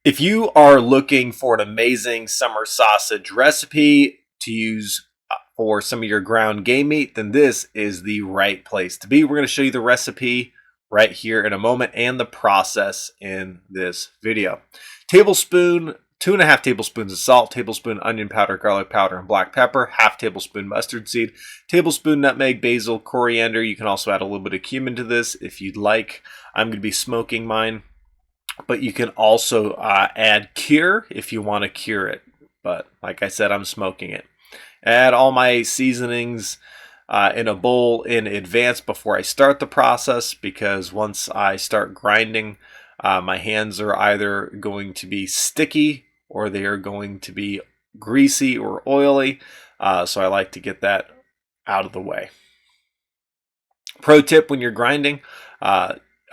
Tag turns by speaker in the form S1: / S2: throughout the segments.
S1: If you are looking for an amazing summer sausage recipe to use for some of your ground game meat, then this is the right place to be. We're going to show you the recipe right here in a moment and the process in this video. Tablespoon, 2.5 tablespoons of salt, tablespoon onion powder, garlic powder, and black pepper, half tablespoon mustard seed, tablespoon nutmeg, basil, coriander. You can also add a little bit of cumin to this if you'd like. I'm going to be smoking mine. But you can also add cure if you want to cure it. But like I said, I'm smoking it. Add all my seasonings in a bowl in advance before I start the process, because once I start grinding, my hands are either going to be sticky or they are going to be greasy or oily. So I like to get that out of the way. Pro tip when you're grinding,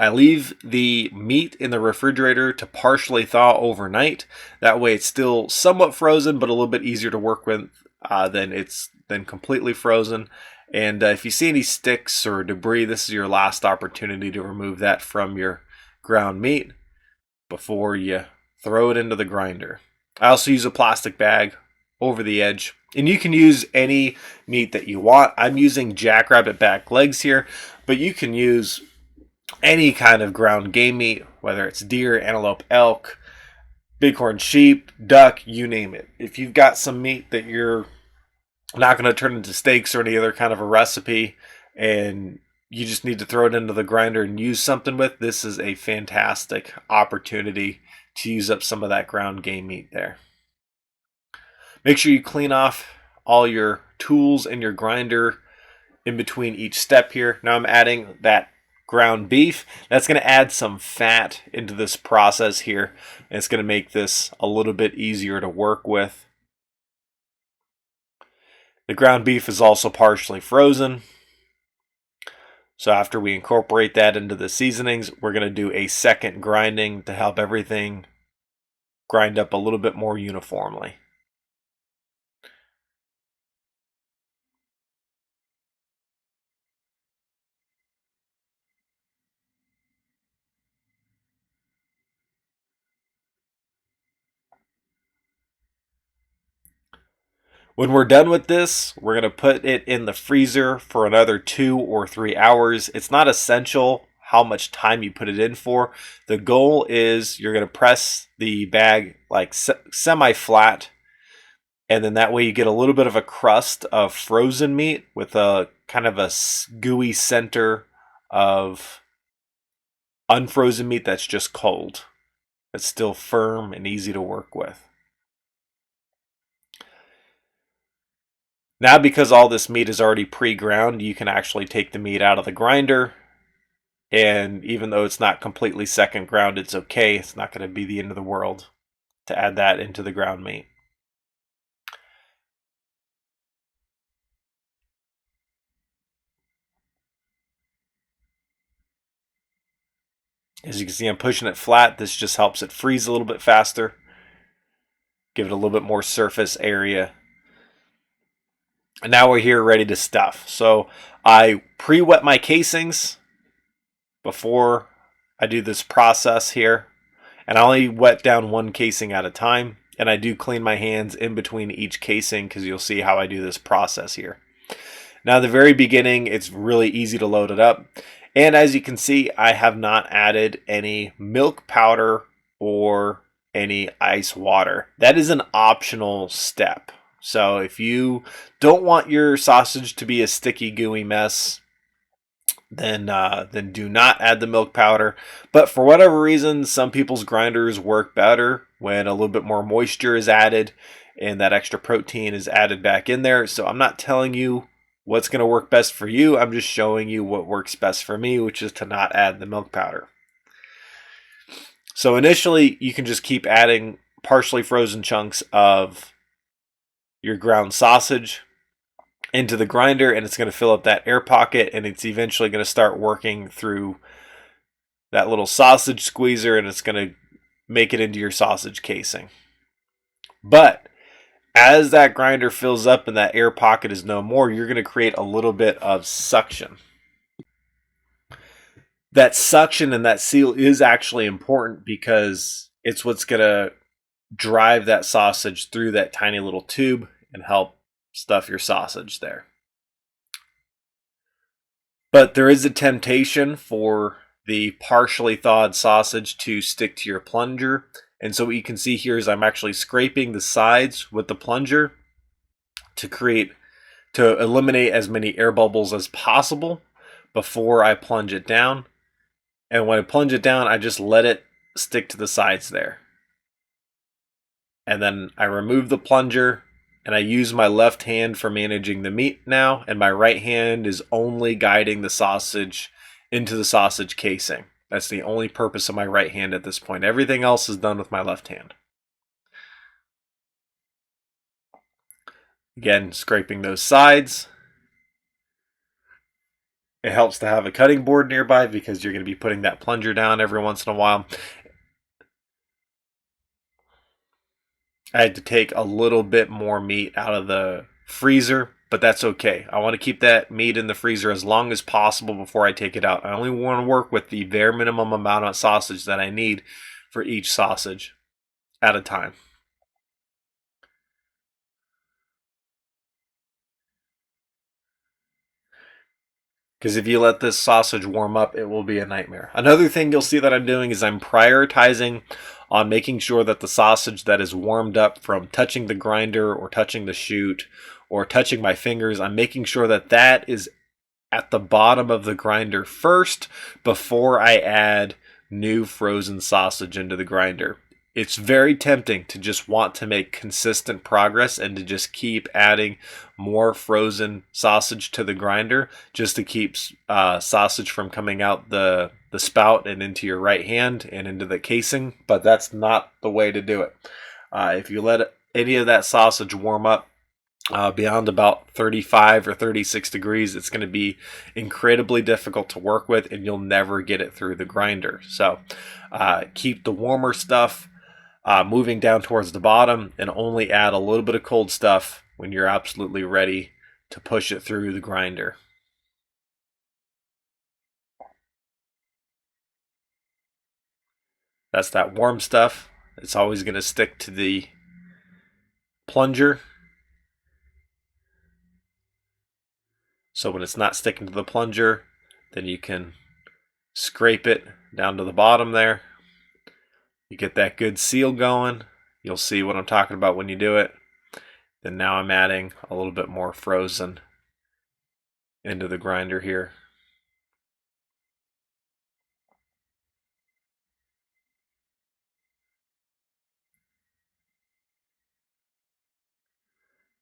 S1: I leave the meat in the refrigerator to partially thaw overnight. That way it's still somewhat frozen, but a little bit easier to work with than completely frozen. And if you see any sticks or debris, this is your last opportunity to remove that from your ground meat before you throw it into the grinder. I also use a plastic bag over the edge. And you can use any meat that you want. I'm using jackrabbit back legs here, but you can use any kind of ground game meat, whether it's deer, antelope, elk, bighorn sheep, duck, you name it. If you've got some meat that you're not going to turn into steaks or any other kind of a recipe, and you just need to throw it into the grinder and use something with, this is a fantastic opportunity to use up some of that ground game meat there. Make sure you clean off all your tools and your grinder in between each step here. Now I'm adding that ground beef. That's going to add some fat into this process here, and it's going to make this a little bit easier to work with. The ground beef is also partially frozen, so after we incorporate that into the seasonings, we're going to do a second grinding to help everything grind up a little bit more uniformly. When we're done with this, we're going to put it in the freezer for another 2 or 3 hours. It's not essential how much time you put it in for. The goal is you're going to press the bag like semi-flat, and then that way you get a little bit of a crust of frozen meat with a kind of a gooey center of unfrozen meat that's just cold. It's still firm and easy to work with. Now, because all this meat is already pre-ground, you can actually take the meat out of the grinder. And even though it's not completely second ground, it's okay. It's not going to be the end of the world to add that into the ground meat. As you can see, I'm pushing it flat. This just helps it freeze a little bit faster. Give it a little bit more surface area. And now we're here ready to stuff. So I pre-wet my casings before I do this process here. And I only wet down one casing at a time. And I do clean my hands in between each casing because you'll see how I do this process here. Now, at the very beginning, it's really easy to load it up. And as you can see, I have not added any milk powder or any ice water. That is an optional step. So if you don't want your sausage to be a sticky, gooey mess, then do not add the milk powder. But for whatever reason, some people's grinders work better when a little bit more moisture is added and that extra protein is added back in there. So I'm not telling you what's going to work best for you. I'm just showing you what works best for me, which is to not add the milk powder. So initially, you can just keep adding partially frozen chunks of your ground sausage into the grinder, and it's going to fill up that air pocket, and it's eventually going to start working through that little sausage squeezer, and it's going to make it into your sausage casing. But as that grinder fills up and that air pocket is no more, you're going to create a little bit of suction. That suction and that seal is actually important because It's what's going to drive that sausage through that tiny little tube and help stuff your sausage there. But there is a temptation for the partially thawed sausage to stick to your plunger. And so what you can see here is I'm actually scraping the sides with the plunger to eliminate as many air bubbles as possible before I plunge it down. And when I plunge it down, I just let it stick to the sides there. And then I remove the plunger and I use my left hand for managing the meat now, and my right hand is only guiding the sausage into the sausage casing. That's the only purpose of my right hand at this point. Everything else is done with my left hand. Again, scraping those sides. It helps to have a cutting board nearby because you're going to be putting that plunger down every once in a while. I had to take a little bit more meat out of the freezer, but that's okay. I want to keep that meat in the freezer as long as possible before I take it out. I only want to work with the bare minimum amount of sausage that I need for each sausage at a time. Because if you let this sausage warm up, it will be a nightmare. Another thing you'll see that I'm doing is I'm prioritizing on making sure that the sausage that is warmed up from touching the grinder or touching the chute or touching my fingers, I'm making sure that that is at the bottom of the grinder first before I add new frozen sausage into the grinder. It's very tempting to just want to make consistent progress and to just keep adding more frozen sausage to the grinder just to keep sausage from coming out the spout and into your right hand and into the casing, but that's not the way to do it. If you let any of that sausage warm up beyond about 35 or 36 degrees, it's going to be incredibly difficult to work with and you'll never get it through the grinder. So keep the warmer stuff moving down towards the bottom and only add a little bit of cold stuff when you're absolutely ready to push it through the grinder. That's that warm stuff. It's always going to stick to the plunger. So when it's not sticking to the plunger, then you can scrape it down to the bottom there. You get that good seal going. You'll see what I'm talking about when you do it. Then now I'm adding a little bit more frozen into the grinder here.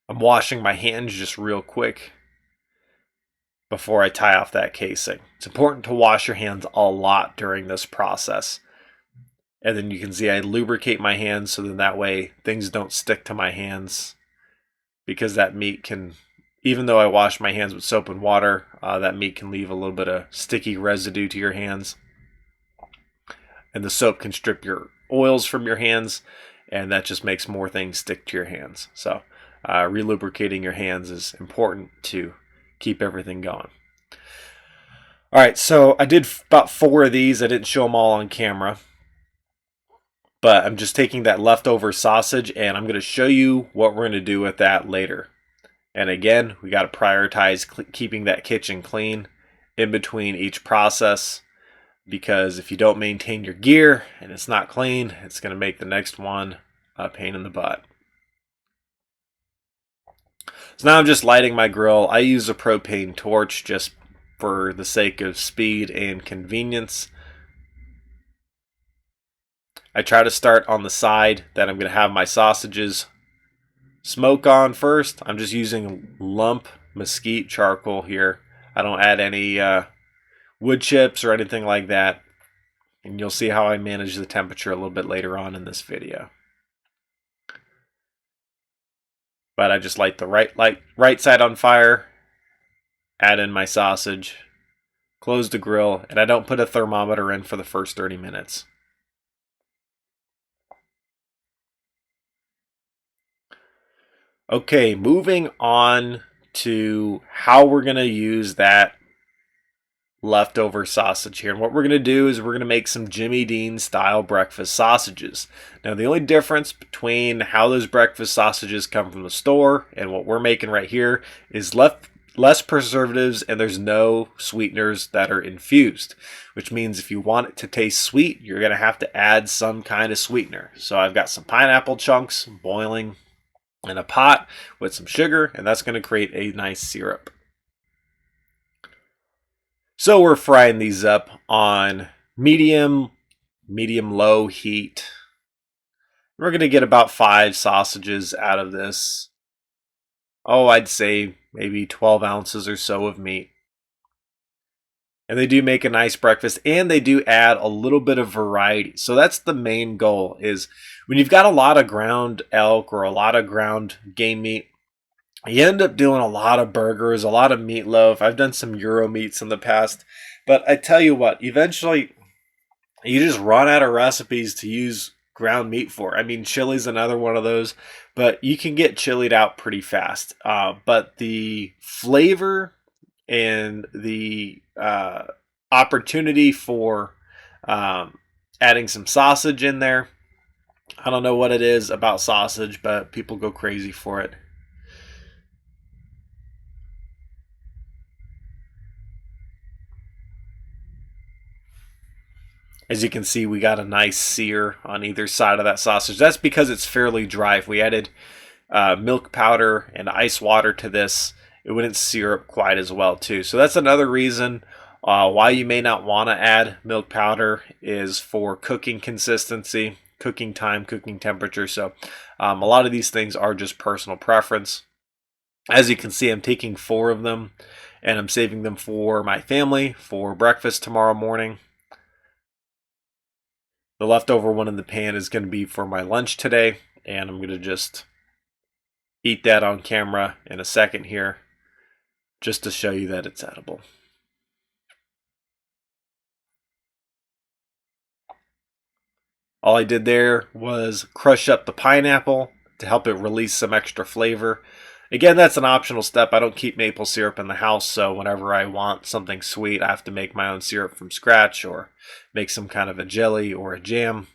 S1: I'm washing my hands just real quick before I tie off that casing. It's important to wash your hands a lot during this process. And then you can see I lubricate my hands so then that way things don't stick to my hands, because that meat can, even though I wash my hands with soap and water, that meat can leave a little bit of sticky residue to your hands. And the soap can strip your oils from your hands, and that just makes more things stick to your hands. So relubricating your hands is important to keep everything going. All right, so I did about 4 of these. I didn't show them all on camera, but I'm just taking that leftover sausage and I'm going to show you what we're going to do with that later. And again, we got to prioritize keeping that kitchen clean in between each process, because if you don't maintain your gear and it's not clean, it's going to make the next one a pain in the butt. So now I'm just lighting my grill. I use a propane torch just for the sake of speed and convenience. I try to start on the side that I'm going to have my sausages smoke on first. I'm just using lump mesquite charcoal here. I don't add any wood chips or anything like that. And you'll see how I manage the temperature a little bit later on in this video. But I just light the right side on fire, add in my sausage, close the grill, and I don't put a thermometer in for the first 30 minutes. Okay, moving on to how we're going to use that leftover sausage here. And what we're going to do is we're going to make some Jimmy Dean style breakfast sausages. Now, the only difference between how those breakfast sausages come from the store and what we're making right here is less preservatives, and there's no sweeteners that are infused, which means if you want it to taste sweet, you're going to have to add some kind of sweetener. So I've got some pineapple chunks boiling in a pot with some sugar, and that's going to create a nice syrup. So we're frying these up on medium low heat. We're going to get about 5 sausages out of this. Oh, I'd say maybe 12 ounces or so of meat. And they do make a nice breakfast, and they do add a little bit of variety. So that's the main goal, is when you've got a lot of ground elk or a lot of ground game meat, you end up doing a lot of burgers, a lot of meatloaf. I've done some Euro meats in the past. But I tell you what, eventually you just run out of recipes to use ground meat for. I mean, chili's another one of those, but you can get chilied out pretty fast. But the flavor and the opportunity for adding some sausage in there, I don't know what it is about sausage, but people go crazy for it. As you can see, we got a nice sear on either side of that sausage. That's because it's fairly dry. If we added milk powder and ice water to this, it wouldn't sear up quite as well too. So that's another reason why you may not want to add milk powder, is for cooking consistency, cooking time, cooking temperature. So a lot of these things are just personal preference. As you can see, I'm taking 4 of them and I'm saving them for my family for breakfast tomorrow morning. The leftover one in the pan is going to be for my lunch today, and I'm going to just eat that on camera in a second here, just to show you that it's edible. All I did there was crush up the pineapple to help it release some extra flavor. Again, that's an optional step. I don't keep maple syrup in the house, so whenever I want something sweet, I have to make my own syrup from scratch or make some kind of a jelly or a jam.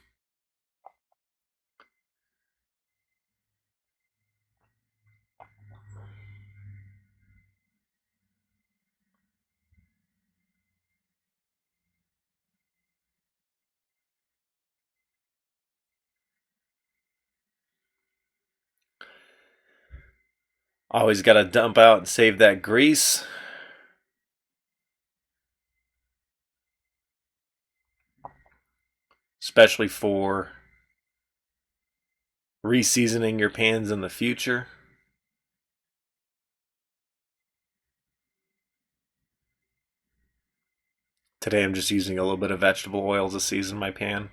S1: Always got to dump out and save that grease. Especially for reseasoning your pans in the future. Today I'm just using a little bit of vegetable oil to season my pan.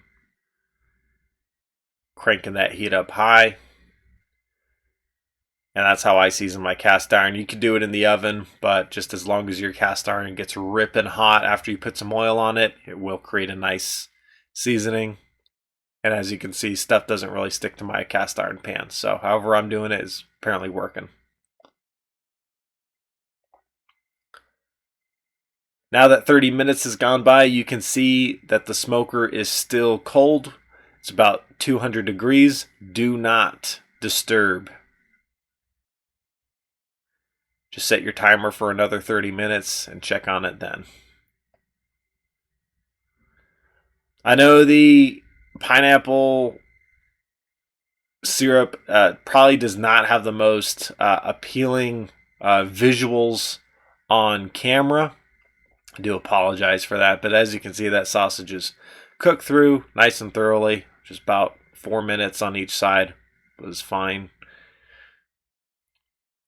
S1: Cranking that heat up high. And that's how I season my cast iron. You could do it in the oven, but just as long as your cast iron gets ripping hot after you put some oil on it, it will create a nice seasoning. And as you can see, stuff doesn't really stick to my cast iron pan. So however I'm doing it is apparently working. Now that 30 minutes has gone by, you can see that the smoker is still cold. It's about 200 degrees. Do not disturb. Just set your timer for another 30 minutes and check on it then. I know the pineapple syrup probably does not have the most appealing visuals on camera. I do apologize for that, but as you can see, that sausage is cooked through nice and thoroughly. Just about 4 minutes on each side was fine.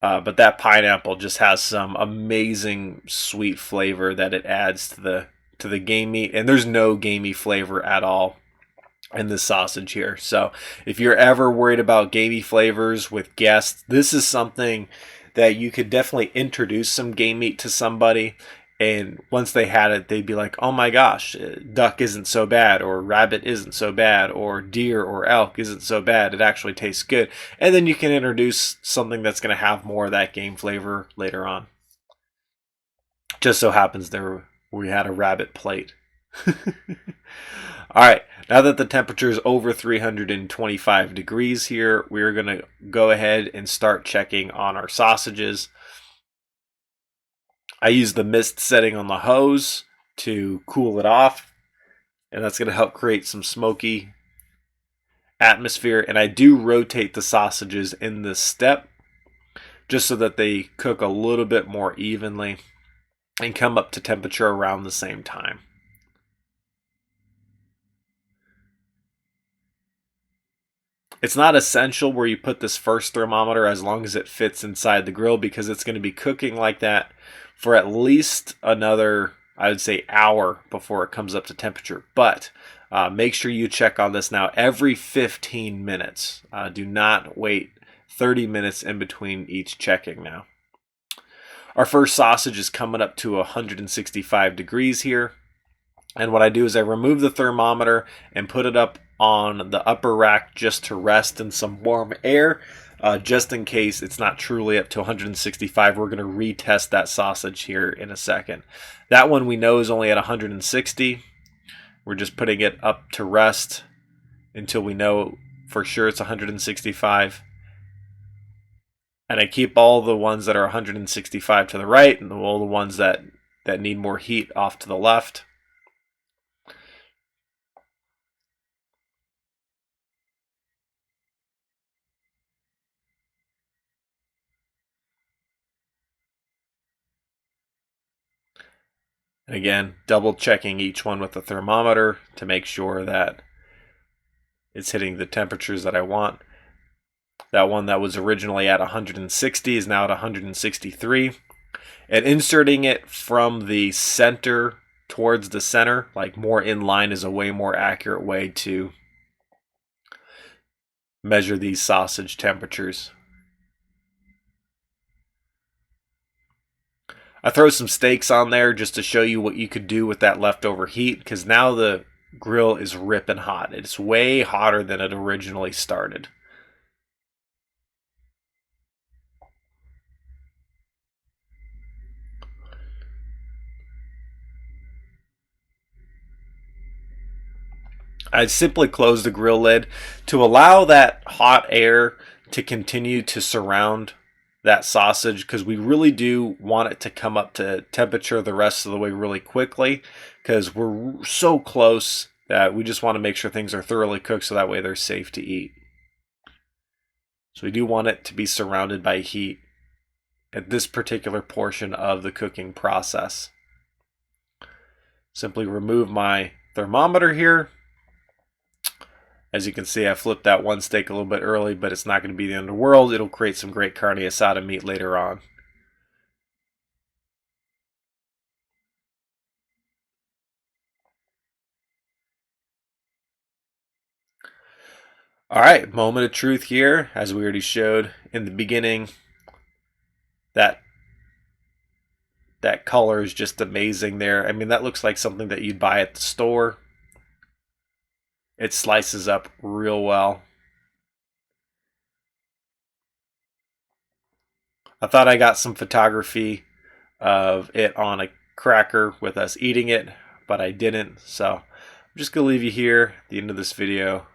S1: But that pineapple just has some amazing sweet flavor that it adds to the game meat, and there's no gamey flavor at all in this sausage here. So if you're ever worried about gamey flavors with guests, this is something that you could definitely introduce some game meat to somebody, and once they had it, they'd be like, oh my gosh, duck isn't so bad, or rabbit isn't so bad, or deer or elk isn't so bad. It actually tastes good. And then you can introduce something that's going to have more of that game flavor later on. Just so happens there we had a rabbit plate. All right, now that the temperature is over 325 degrees here, we're going to go ahead and start checking on our sausages. I use the mist setting on the hose to cool it off, and that's going to help create some smoky atmosphere. And I do rotate the sausages in this step just so that they cook a little bit more evenly and come up to temperature around the same time. It's not essential where you put this first thermometer as long as it fits inside the grill, because it's going to be cooking like that for at least another, I would say, hour before it comes up to temperature. But make sure you check on this now every 15 minutes. Do not wait 30 minutes in between each checking now. Our first sausage is coming up to 165 degrees here. And what I do is I remove the thermometer and put it up on the upper rack just to rest in some warm air. Just in case it's not truly up to 165, we're going to retest that sausage here in a second. That one we know is only at 160. We're just putting it up to rest until we know for sure it's 165. And I keep all the ones that are 165 to the right and all the ones that need more heat off to the left. And again, double checking each one with the thermometer to make sure that it's hitting the temperatures that I want. That one that was originally at 160 is now at 163. And inserting it from the center towards the center, like more in line, is a way more accurate way to measure these sausage temperatures. I throw some steaks on there just to show you what you could do with that leftover heat, because now the grill is ripping hot. It's way hotter than it originally started. I simply close the grill lid to allow that hot air to continue to surround that sausage, because we really do want it to come up to temperature the rest of the way really quickly, because we're so close that we just want to make sure things are thoroughly cooked so that way they're safe to eat. So we do want it to be surrounded by heat at this particular portion of the cooking process. Simply remove my thermometer here. As you can see, I flipped that one steak a little bit early, but it's not going to be the end of the world. It'll create some great carne asada meat later on. All right, moment of truth here, as we already showed in the beginning. That color is just amazing there. I mean, that looks like something that you'd buy at the store. It slices up real well. I thought I got some photography of it on a cracker with us eating it, but I didn't. So I'm just going to leave you here at the end of this video